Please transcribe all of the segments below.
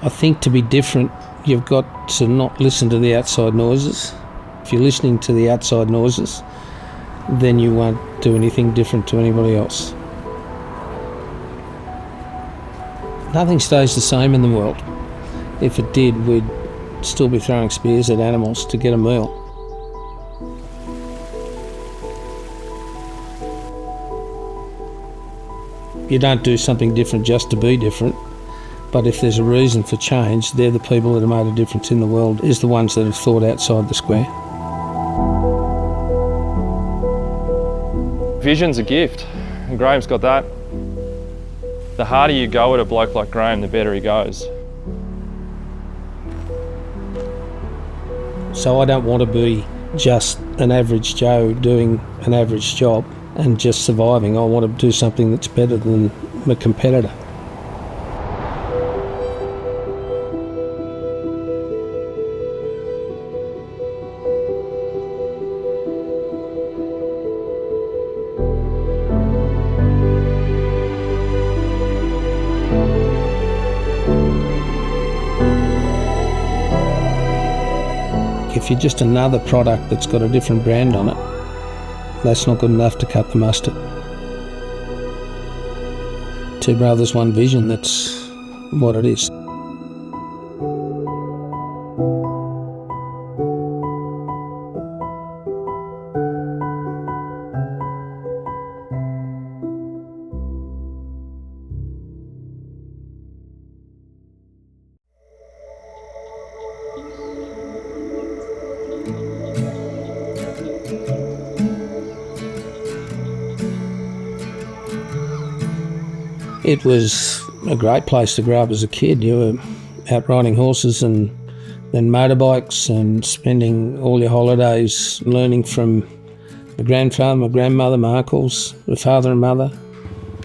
I think to be different, you've got to not listen to the outside noises. If you're listening to the outside noises, then you won't do anything different to anybody else. Nothing stays the same in the world. If it did, we'd still be throwing spears at animals to get a meal. You don't do something different just to be different, but if there's a reason for change, they're the people that have made a difference in the world, is the ones that have thought outside the square. Vision's a gift, and Graham's got that. The harder you go at a bloke like Graham, the better he goes. So I don't want to be just an average Joe doing an average job and just surviving. I want to do something that's better than my competitor. If you're just another product that's got a different brand on it, that's not good enough to cut the mustard. Two brothers, one vision, that's what it is. It was a great place to grow up as a kid. You were out riding horses and then motorbikes and spending all your holidays learning from my grandfather, my grandmother, my uncles, my father and mother.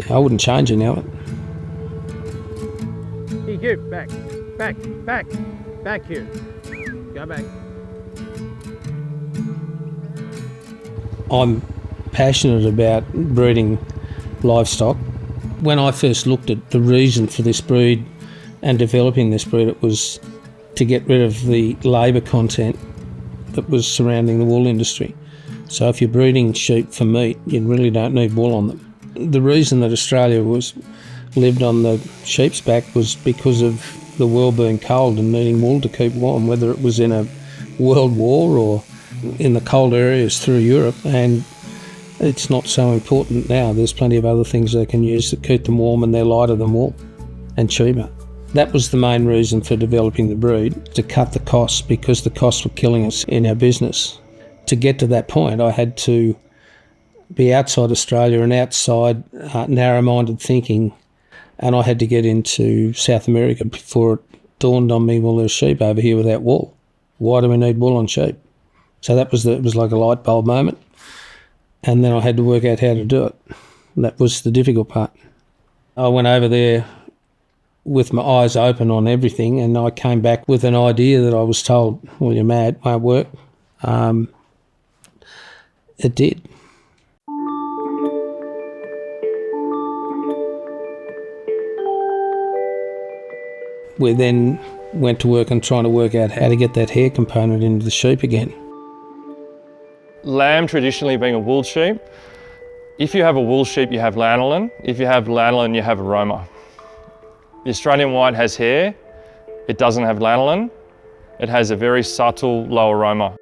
I wouldn't change any of it. Here, you, back, you. Go back. I'm passionate about breeding livestock. When I first looked at the reason for this breed and developing this breed, it was to get rid of the labour content that was surrounding the wool industry. So if you're breeding sheep for meat, you really don't need wool on them. The reason that Australia lived on the sheep's back was because of the world being cold and needing wool to keep warm, whether it was in a world war or in the cold areas through Europe. And it's not so important now. There's plenty of other things they can use that keep them warm, and they're lighter than wool and cheaper. That was the main reason for developing the breed, to cut the costs, because the costs were killing us in our business. To get to that point, I had to be outside Australia and outside narrow-minded thinking, and I had to get into South America before it dawned on me, well, there's sheep over here without wool. Why do we need wool on sheep? So it was like a light bulb moment. And then I had to work out how to do it. That was the difficult part. I went over there with my eyes open on everything, and I came back with an idea that I was told, well, you're mad, won't work. It did. We then went to work and trying to work out how to get that hair component into the sheep again. Lamb traditionally being a wool sheep. If you have a wool sheep, you have lanolin. If you have lanolin, you have aroma. The Australian white has hair. It doesn't have lanolin. It has a very subtle, low aroma.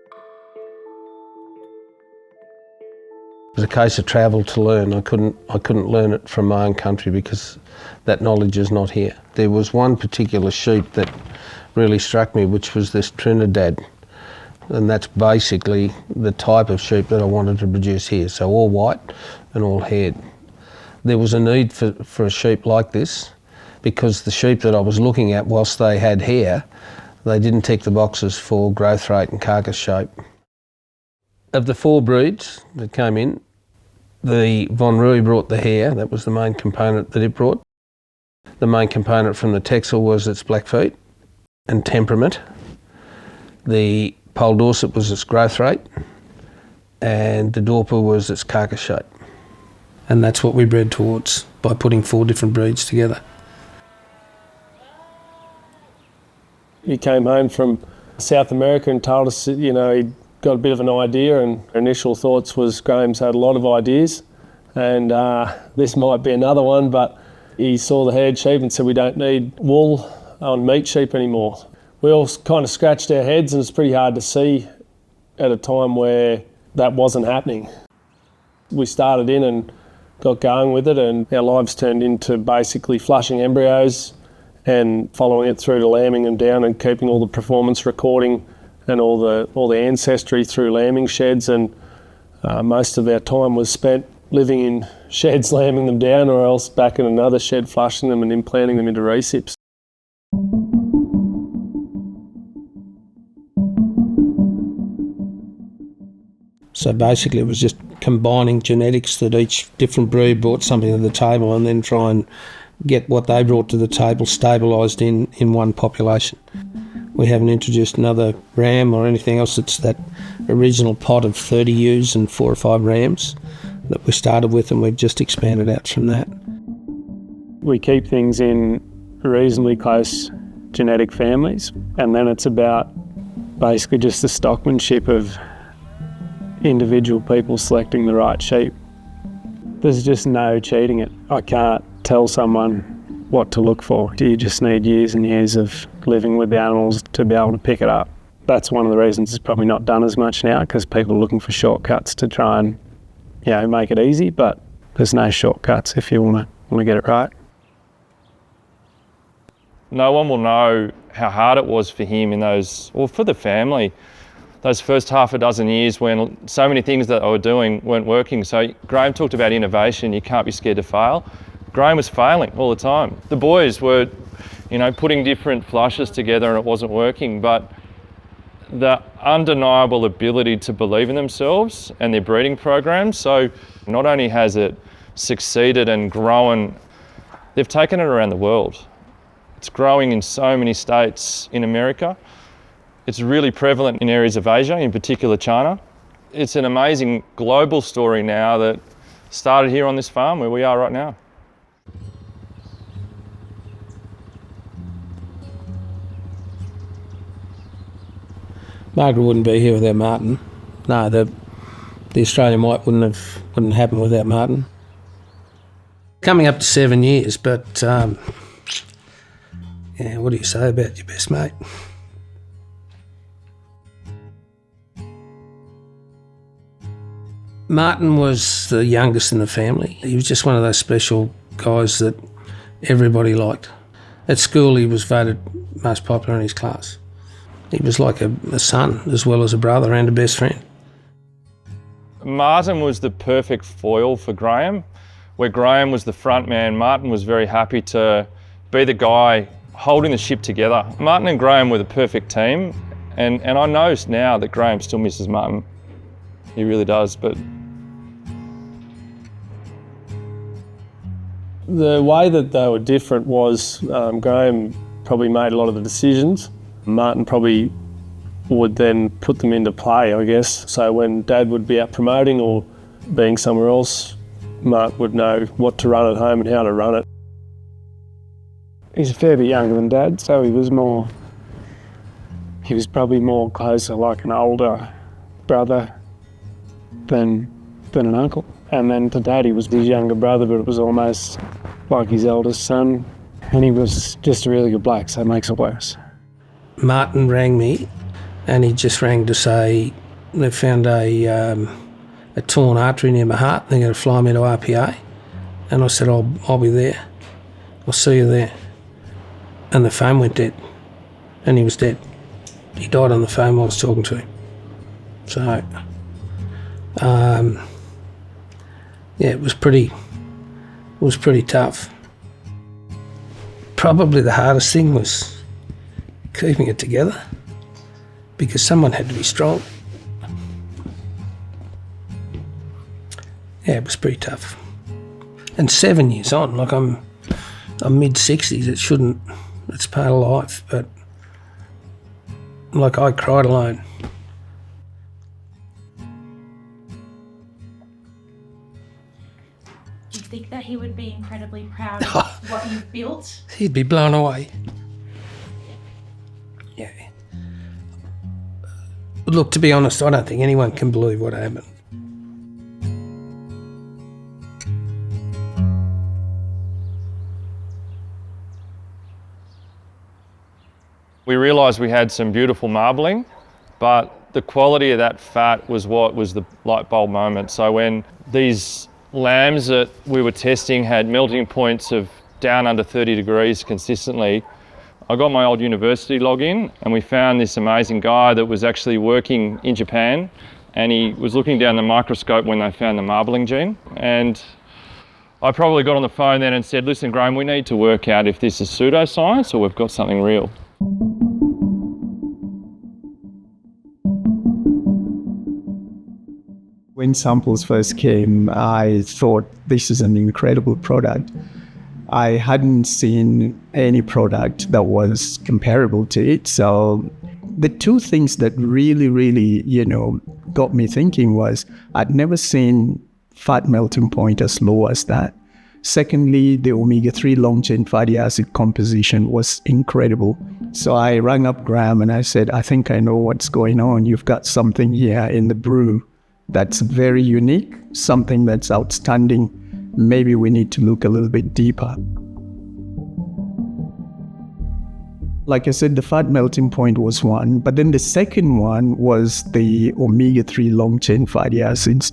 It was a case of travel to learn. I couldn't learn it from my own country because that knowledge is not here. There was one particular sheep that really struck me, which was this Trinidad. And that's basically the type of sheep that I wanted to produce here, so all white and all haired. There was a need for a sheep like this because the sheep that I was looking at, whilst they had hair, they didn't tick the boxes for growth rate and carcass shape. Of the 4 breeds that came in, the Von Rui brought the hair. That was the main component that it brought. The main component from the Texel was its black feet and temperament. The Pole Dorset was its growth rate, and the Dorper was its carcass shape. And that's what we bred towards by putting 4 different breeds together. He came home from South America and told us, you know, he'd got a bit of an idea, and initial thoughts was Graham's had a lot of ideas, and this might be another one, but he saw the herd sheep and said we don't need wool on meat sheep anymore. We all kind of scratched our heads, and it's pretty hard to see at a time where that wasn't happening. We started in and got going with it, and our lives turned into basically flushing embryos and following it through to lambing them down and keeping all the performance recording and all the ancestry through lambing sheds, and most of our time was spent living in sheds lambing them down, or else back in another shed flushing them and implanting them into recips. So basically it was just combining genetics, that each different breed brought something to the table, and then try and get what they brought to the table stabilised in one population. We haven't introduced another ram or anything else. It's that original pot of 30 ewes and 4 or 5 rams that we started with, and we've just expanded out from that. We keep things in reasonably close genetic families, and then it's about basically just the stockmanship of individual people selecting the right sheep. There's just no cheating it. I can't tell someone what to look for. You just need years and years of living with the animals to be able to pick it up. That's one of the reasons it's probably not done as much now, because people are looking for shortcuts to try and, you know, make it easy, but there's no shortcuts if you want to get it right. No one will know how hard it was for him in those, or for the family, those first half a dozen years when so many things that I were doing weren't working. So Graham talked about innovation. You can't be scared to fail. Graham was failing all the time. The boys were, you know, putting different flushes together and it wasn't working, but the undeniable ability to believe in themselves and their breeding programs. So not only has it succeeded and grown, they've taken it around the world. It's growing in so many states in America. It's really prevalent in areas of Asia, in particular China. It's an amazing global story now that started here on this farm where we are right now. Margra wouldn't be here without Martin. No, the Australian white wouldn't happen without Martin. Coming up to 7 years, but yeah, what do you say about your best mate? Martin was the youngest in the family. He was just one of those special guys that everybody liked. At school he was voted most popular in his class. He was like a son as well as a brother and a best friend. Martin was the perfect foil for Graham. Where Graham was the front man, Martin was very happy to be the guy holding the ship together. Martin and Graham were the perfect team, and I know now that Graham still misses Martin. He really does, but... The way that they were different was Graham probably made a lot of the decisions. Martin probably would then put them into play, I guess. So when Dad would be out promoting or being somewhere else, Martin would know what to run at home and how to run it. He's a fair bit younger than Dad, so he was probably more closer like an older brother than an uncle. And then to Dad he was his younger brother, but it was almost like his eldest son. And he was just a really good bloke, so it makes it worse. Martin rang me, and he just rang to say they found a torn artery near my heart. They're going to fly me to RPA. And I said, I'll be there. I'll see you there. And the phone went dead. And he was dead. He died on the phone while I was talking to him. So, yeah, it was pretty tough. Probably the hardest thing was keeping it together, because someone had to be strong. Yeah, it was pretty tough. And 7 years on, like I'm mid-60s, it's part of life, but like I cried alone. Do you think that he would be incredibly proud of what you've built? He'd be blown away. Yeah. look, to be honest, I don't think anyone can believe what happened. We realised we had some beautiful marbling, but the quality of that fat was what was the light bulb moment. So when these lambs that we were testing had melting points of down under 30 degrees consistently, I got my old university login and we found this amazing guy that was actually working in Japan, and he was looking down the microscope when they found the marbling gene. And I probably got on the phone then and said, listen, Graham, we need to work out if this is pseudoscience or we've got something real. When samples first came, I thought this is an incredible product. I hadn't seen any product that was comparable to it. So the two things that really, got me thinking was I'd never seen fat melting point as low as that. Secondly, the omega-3 long-chain fatty acid composition was incredible. So I rang up Graham and I said, I think I know what's going on. You've got something here in the brew that's very unique, something that's outstanding. Maybe we need to look a little bit deeper. Like I said, the fat melting point was one, but then the second one was the omega-3 long-chain fatty acids.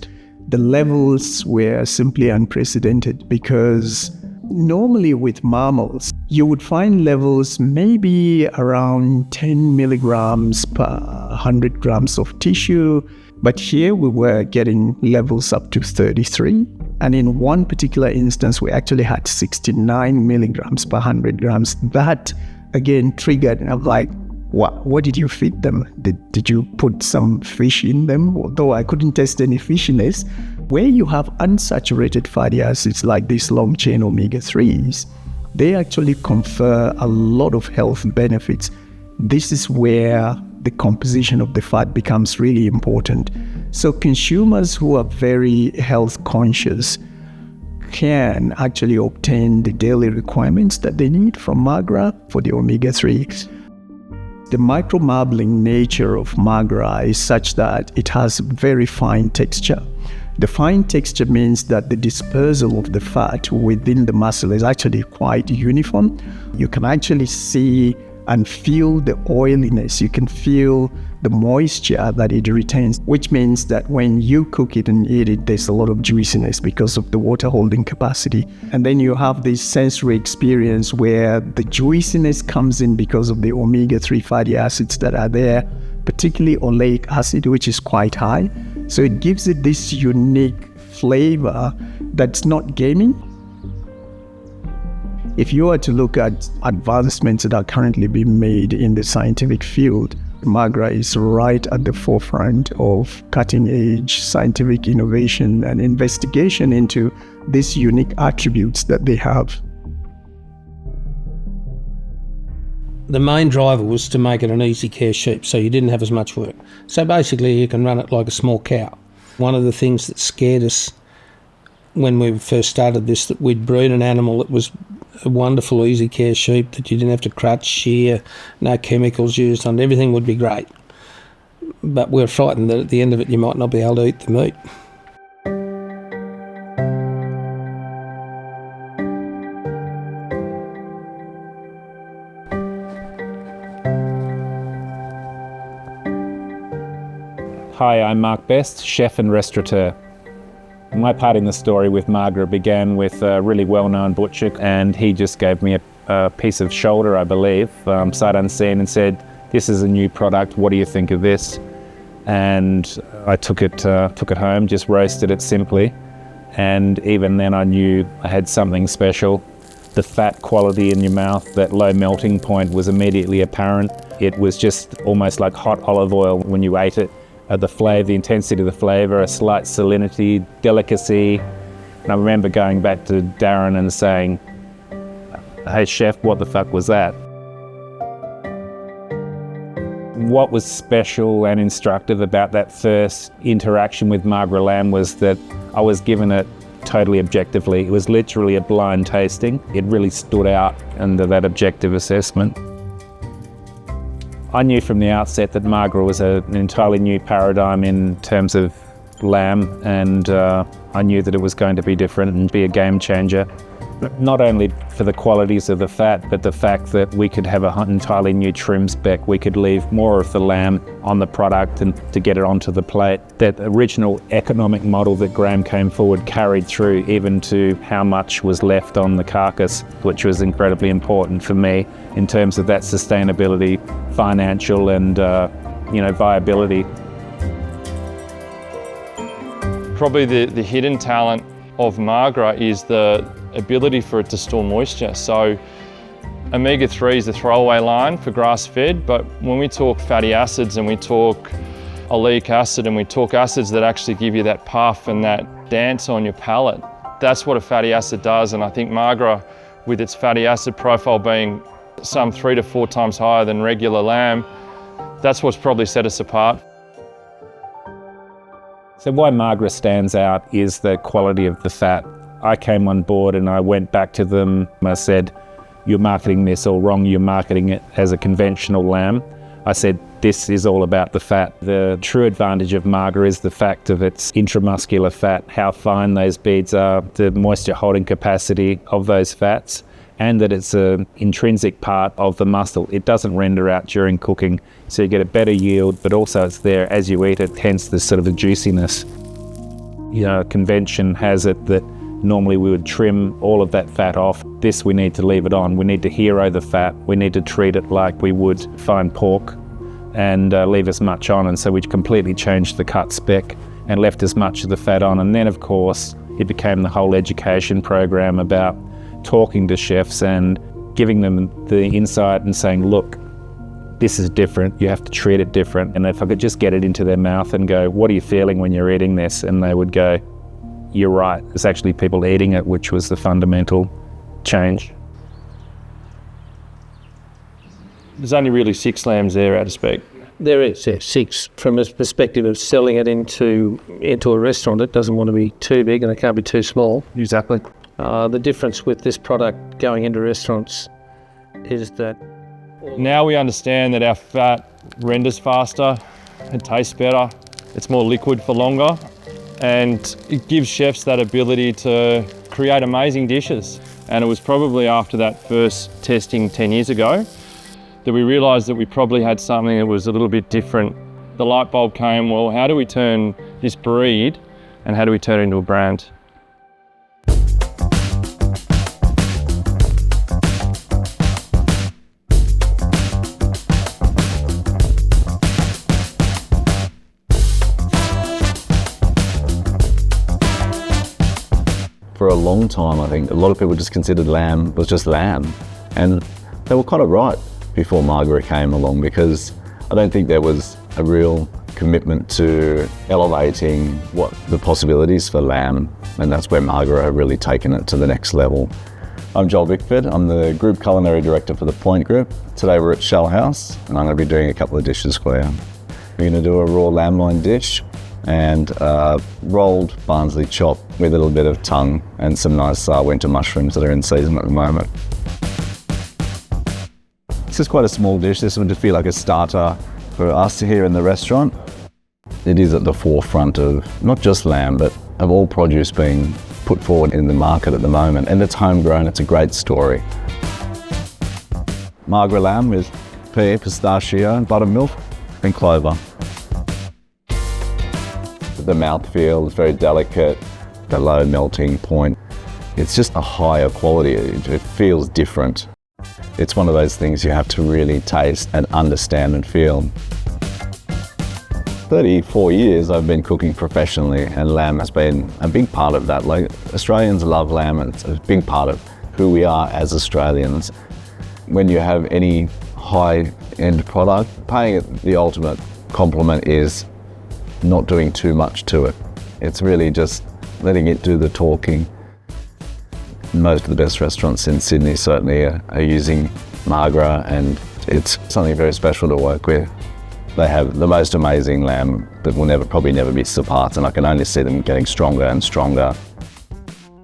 The levels were simply unprecedented because normally with mammals, you would find levels maybe around 10 milligrams per 100 grams of tissue, but here we were getting levels up to 33. And in one particular instance, we actually had 69 milligrams per 100 grams. That again triggered, and I'm like, what did you feed them? Did you put some fish in them? Although I couldn't test any fishiness. Where you have unsaturated fatty acids like these long-chain omega-3s, they actually confer a lot of health benefits. This is where the composition of the fat becomes really important. So consumers who are very health conscious can actually obtain the daily requirements that they need from Margra for the omega-3s. The micro-marbling nature of Margra is such that it has very fine texture. The fine texture means that the dispersal of the fat within the muscle is actually quite uniform. You can actually see and feel the oiliness. You can feel the moisture that it retains, which means that when you cook it and eat it, there's a lot of juiciness because of the water holding capacity. And then you have this sensory experience where the juiciness comes in because of the omega-3 fatty acids that are there, particularly oleic acid, which is quite high. So it gives it this unique flavor that's not gamey. If you were to look at advancements that are currently being made in the scientific field, Margra is right at the forefront of cutting-edge scientific innovation and investigation into these unique attributes that they have. The main driver was to make it an easy care sheep, so you didn't have as much work. So basically you can run it like a small cow. One of the things that scared us when we first started this, that we'd breed an animal that was a wonderful easy care sheep, that you didn't have to crutch, shear, no chemicals used on, everything would be great. But we're frightened that at the end of it you might not be able to eat the meat. Hi, I'm Mark Best, chef and restaurateur. My part in the story with Margra began with a really well-known butcher, and he just gave me a piece of shoulder, I believe, sight unseen, and said, "This is a new product, what do you think of this?" And I took it home, just roasted it simply, and even then I knew I had something special. The fat quality in your mouth, that low melting point was immediately apparent. It was just almost like hot olive oil when you ate it. The flavour, the intensity of the flavour, a slight salinity, delicacy. And I remember going back to Darren and saying, "Hey chef, what the fuck was that?" What was special and instructive about that first interaction with Margra Lamb was that I was given it totally objectively. It was literally a blind tasting. It really stood out under that objective assessment. I knew from the outset that Margra was an entirely new paradigm in terms of lamb, and I knew that it was going to be different and be a game changer. Not only for the qualities of the fat, but the fact that we could have an entirely new trim spec. We could leave more of the lamb on the product and to get it onto the plate. That original economic model that Graham came forward carried through even to how much was left on the carcass, which was incredibly important for me in terms of that sustainability, financial and viability. Probably the hidden talent of Margra is the ability for it to store moisture. So omega-3 is the throwaway line for grass-fed, but when we talk fatty acids and we talk oleic acid and we talk acids that actually give you that puff and that dance on your palate, that's what a fatty acid does. And I think Margra, with its fatty acid profile being some 3 to 4 times higher than regular lamb, that's what's probably set us apart. So why Margra stands out is the quality of the fat. I came on board and I went back to them. I said, "You're marketing this all wrong. You're marketing it as a conventional lamb." I said, "This is all about the fat." The true advantage of Margra is the fact of its intramuscular fat, how fine those beads are, the moisture holding capacity of those fats, and that it's an intrinsic part of the muscle. It doesn't render out during cooking, so you get a better yield, but also it's there as you eat it, hence the sort of the juiciness. Convention has it that normally we would trim all of that fat off. This, we need to leave it on. We need to hero the fat. We need to treat it like we would fine pork and leave as much on. And so we completely changed the cut spec and left as much of the fat on. And then, of course, it became the whole education program about talking to chefs and giving them the insight and saying, look, this is different. You have to treat it different. And if I could just get it into their mouth and go, what are you feeling when you're eating this? And they would go, you're right. It's actually people eating it, which was the fundamental change. There's only really 6 lambs there out of spec. There is, yeah, 6. From a perspective of selling it into a restaurant, it doesn't want to be too big and it can't be too small. Exactly. The difference with this product going into restaurants is that now we understand that our fat renders faster, it tastes better, it's more liquid for longer, and it gives chefs that ability to create amazing dishes. And it was probably after that first testing 10 years ago that we realised that we probably had something that was a little bit different. The light bulb came, well, how do we turn this breed and how do we turn it into a brand? For a long time, I think a lot of people just considered lamb was just lamb, and they were kind of right before Margra came along, because I don't think there was a real commitment to elevating what the possibilities for lamb, and that's where Margra have really taken it to the next level. I'm Joel Bickford, I'm the Group Culinary Director for the Point Group. Today we're at Shell House and I'm going to be doing a couple of dishes for you. We're going to do a raw lamb loin dish and rolled Barnsley chop with a little bit of tongue and some nice winter mushrooms that are in season at the moment. This is quite a small dish. This would just be like a starter for us here in the restaurant. It is at the forefront of not just lamb, but of all produce being put forward in the market at the moment. And it's homegrown, it's a great story. Margra lamb with pear, pistachio, buttermilk and clover. The mouthfeel is very delicate, the low melting point. It's just a higher quality, it feels different. It's one of those things you have to really taste and understand and feel. 34 years I've been cooking professionally, and lamb has been a big part of that. Like, Australians love lamb, and it's a big part of who we are as Australians. When you have any high-end product, paying it the ultimate compliment is not doing too much to it. It's really just letting it do the talking. Most of the best restaurants in Sydney certainly are using Margra, and it's something very special to work with. They have the most amazing lamb that will probably never be surpassed, and I can only see them getting stronger and stronger.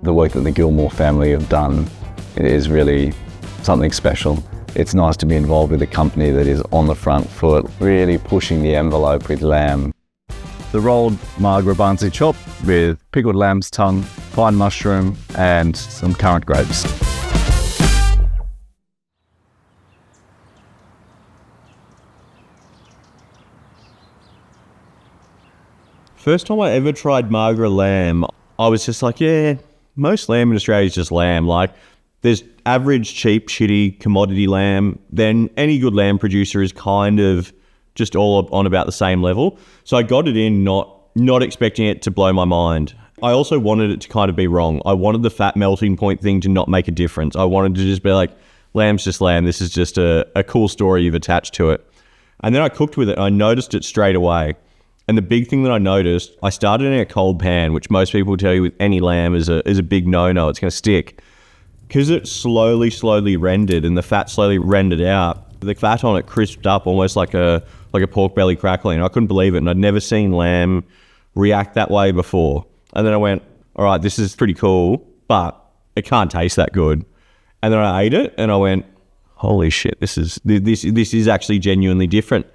The work that the Gilmore family have done is really something special, it's nice to be involved with a company that is on the front foot, really pushing the envelope with lamb. The rolled Margra Barnsley chop with pickled lamb's tongue, fine mushroom and some currant grapes. First time I ever tried Margra Lamb, I was just like, yeah, most lamb in Australia is just lamb. Like, there's average, cheap, shitty commodity lamb. Then any good lamb producer is kind of just all on about the same level. So I got it in not expecting it to blow my mind. I also wanted it to kind of be wrong. I wanted the fat melting point thing to not make a difference. I wanted to just be like, lamb's just lamb. This is just a cool story you've attached to it. And then I cooked with it and I noticed it straight away. And the big thing that I noticed, I started in a cold pan, which most people tell you with any lamb is a big no-no. It's going to stick. Because it slowly rendered and the fat slowly rendered out, the fat on it crisped up almost like a pork belly crackling. I couldn't believe it, and I'd never seen lamb react that way before. And then I went, all right, this is pretty cool, but it can't taste that good. And then I ate it and I went, holy shit, this is actually genuinely different.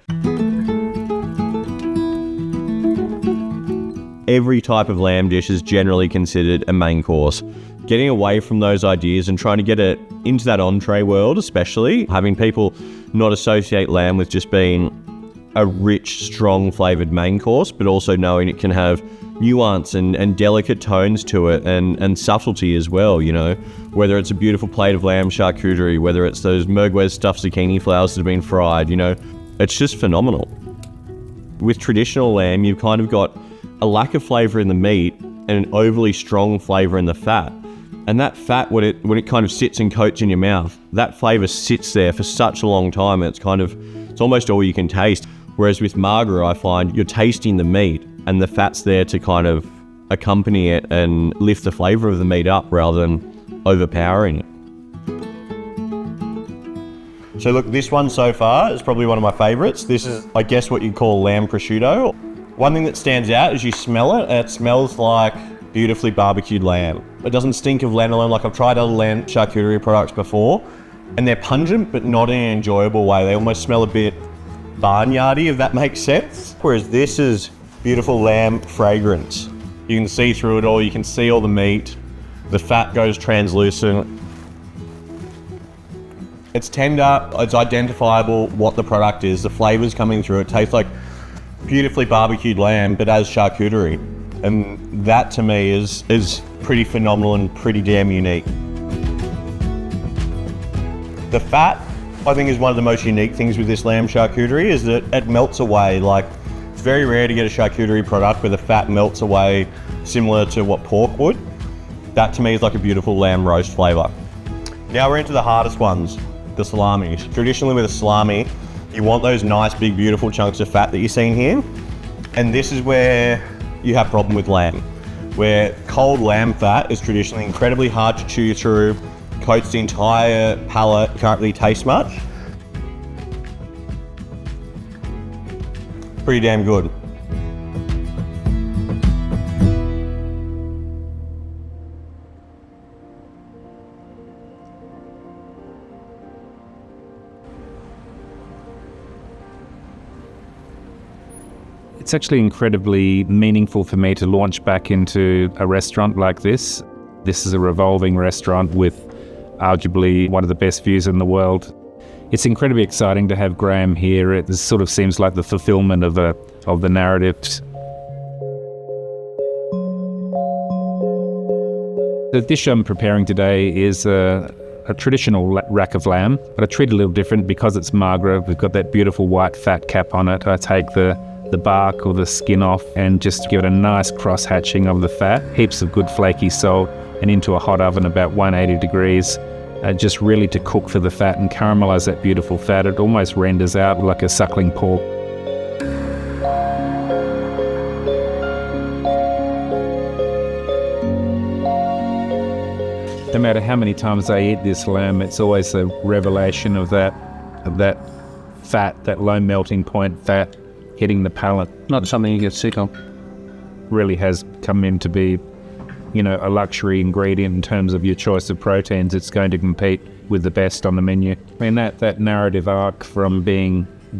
Every type of lamb dish is generally considered a main course. Getting away from those ideas and trying to get it into that entree world, especially having people not associate lamb with just being a rich, strong flavoured main course, but also knowing it can have nuance and delicate tones to it and subtlety as well, you know, whether it's a beautiful plate of lamb charcuterie, whether it's those merguez stuffed zucchini flowers that have been fried, you know, it's just phenomenal. With traditional lamb, you've kind of got a lack of flavour in the meat and an overly strong flavour in the fat. And that fat, when it kind of sits and coats in your mouth, that flavour sits there for such a long time. It's almost all you can taste. Whereas with Margra, I find you're tasting the meat and the fat's there to kind of accompany it and lift the flavour of the meat up rather than overpowering it. So look, this one so far is probably one of my favourites. This is, I guess, what you'd call lamb prosciutto. One thing that stands out is you smell it, and it smells like beautifully barbecued lamb. It doesn't stink of lanolin. Like, I've tried other lamb charcuterie products before, and they're pungent, but not in an enjoyable way. They almost smell a bit barnyardy, if that makes sense. Whereas this is beautiful lamb fragrance. You can see through it all, you can see all the meat. The fat goes translucent. It's tender, it's identifiable what the product is. The flavor's coming through. It tastes like beautifully barbecued lamb, but as charcuterie. And that to me is pretty phenomenal and pretty damn unique. The fat, I think, is one of the most unique things with this lamb charcuterie, is that it melts away. Like, it's very rare to get a charcuterie product where the fat melts away similar to what pork would. That to me is like a beautiful lamb roast flavour. Now we're into the hardest ones, the salamis. Traditionally with a salami, you want those nice big beautiful chunks of fat that you're seeing here. And this is where you have a problem with lamb, where cold lamb fat is traditionally incredibly hard to chew through, coats the entire palate, can't really taste much. Pretty damn good. It's actually incredibly meaningful for me to launch back into a restaurant like this. This is a revolving restaurant with arguably one of the best views in the world. It's incredibly exciting to have Graham here. It sort of seems like the fulfillment of the narrative. The dish I'm preparing today is a traditional rack of lamb, but I treat it a little different because it's Margra. We've got that beautiful white fat cap on it. I take the bark or the skin off and just give it a nice cross hatching of the fat, heaps of good flaky salt, and into a hot oven about 180 degrees, just really to cook for the fat and caramelize that beautiful fat. It almost renders out like a suckling pork. No matter how many times I eat this lamb, it's always a revelation of that fat, that low melting point fat hitting the palate. Not something you get sick of. Really has come in to be, a luxury ingredient in terms of your choice of proteins. It's going to compete with the best on the menu. I mean, that narrative arc from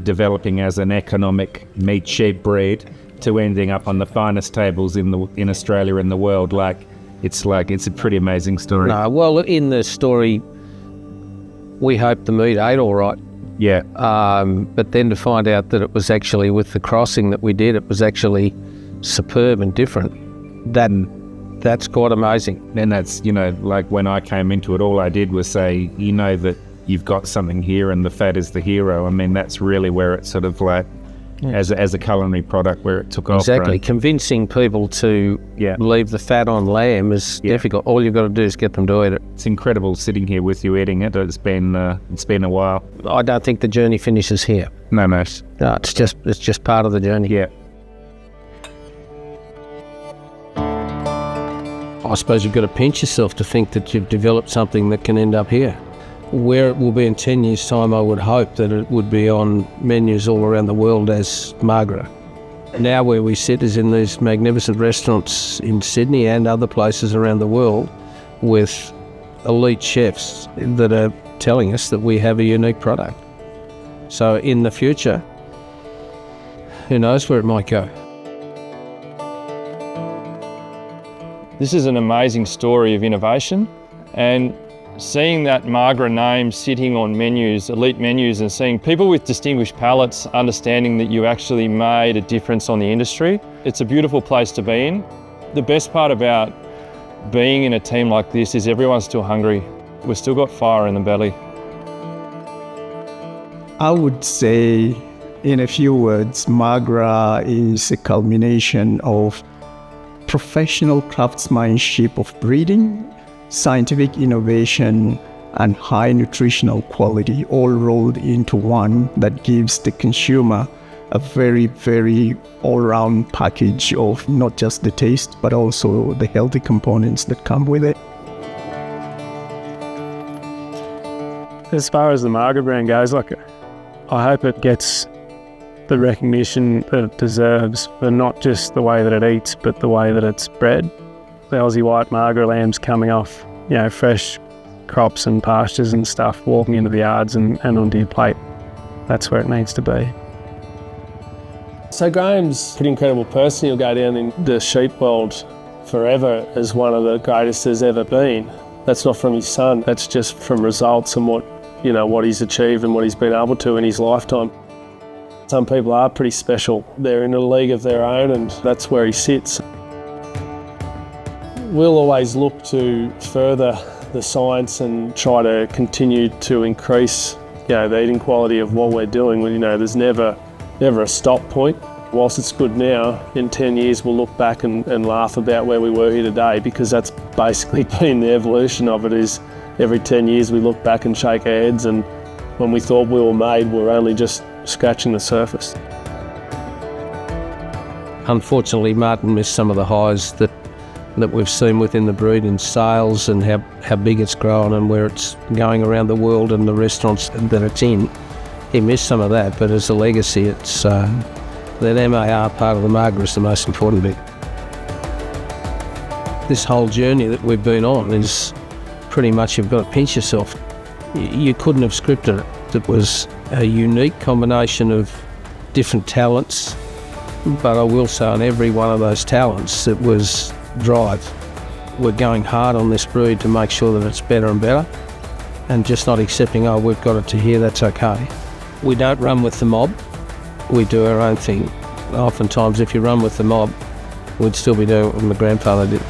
developing as an economic meat sheep breed to ending up on the finest tables in Australia and the world, it's a pretty amazing story. No, well, in the story, we hoped the meat ate all right. Yeah. But then to find out that it was actually with the crossing that we did, it was actually superb and different. That's quite amazing. And that's, like when I came into it, all I did was say, that you've got something here and the fat is the hero. I mean, that's really where it sort of as a culinary product, where it took off. Exactly. Convincing people to leave the fat on lamb is difficult. All you've got to do is get them to eat it. It's incredible sitting here with you eating it. It's been a while. I don't think the journey finishes here. No. No, it's just part of the journey. Yeah. I suppose you've got to pinch yourself to think that you've developed something that can end up here. Where it will be in 10 years' time, I would hope that it would be on menus all around the world as Margra. Now where we sit is in these magnificent restaurants in Sydney and other places around the world with elite chefs that are telling us that we have a unique product. So in the future, who knows where it might go. This is an amazing story of innovation, and seeing that Margra name sitting on menus, elite menus, and seeing people with distinguished palates understanding that you actually made a difference on the industry, it's a beautiful place to be in. The best part about being in a team like this is everyone's still hungry. We've still got fire in the belly. I would say, in a few words, Margra is a culmination of professional craftsmanship of breeding, scientific innovation, and high nutritional quality, all rolled into one that gives the consumer a very, very all-round package of not just the taste, but also the healthy components that come with it. As far as the Margra brand goes, I hope it gets the recognition that it deserves for not just the way that it eats, but the way that it's bred. The Aussie white Margra lamb's coming off, fresh crops and pastures and stuff, walking into the yards and onto your plate. That's where it needs to be. So Graham's a pretty incredible person. He'll go down in the sheep world forever as one of the greatest there's ever been. That's not from his son, that's just from results and what he's achieved and what he's been able to in his lifetime. Some people are pretty special. They're in a league of their own, and that's where he sits. We'll always look to further the science and try to continue to increase the eating quality of what we're doing. There's never a stop point. Whilst it's good now, in 10 years we'll look back and laugh about where we were here today, because that's basically been the evolution of it. Is every 10 years we look back and shake our heads, and when we thought we were made, we're only just scratching the surface. Unfortunately, Martin missed some of the highs that we've seen within the breed in sales and how big it's grown and where it's going around the world and the restaurants that it's in. He missed some of that, but as a legacy, it's that MAR part of the Margra is the most important bit. This whole journey that we've been on is pretty much, you've got to pinch yourself. You couldn't have scripted it. It was a unique combination of different talents, but I will say on every one of those talents it was drive. We're going hard on this breed to make sure that it's better and better, and just not accepting, we've got it to here, that's okay. We don't run with the mob, we do our own thing. Oftentimes if you run with the mob, we'd still be doing what my grandfather did.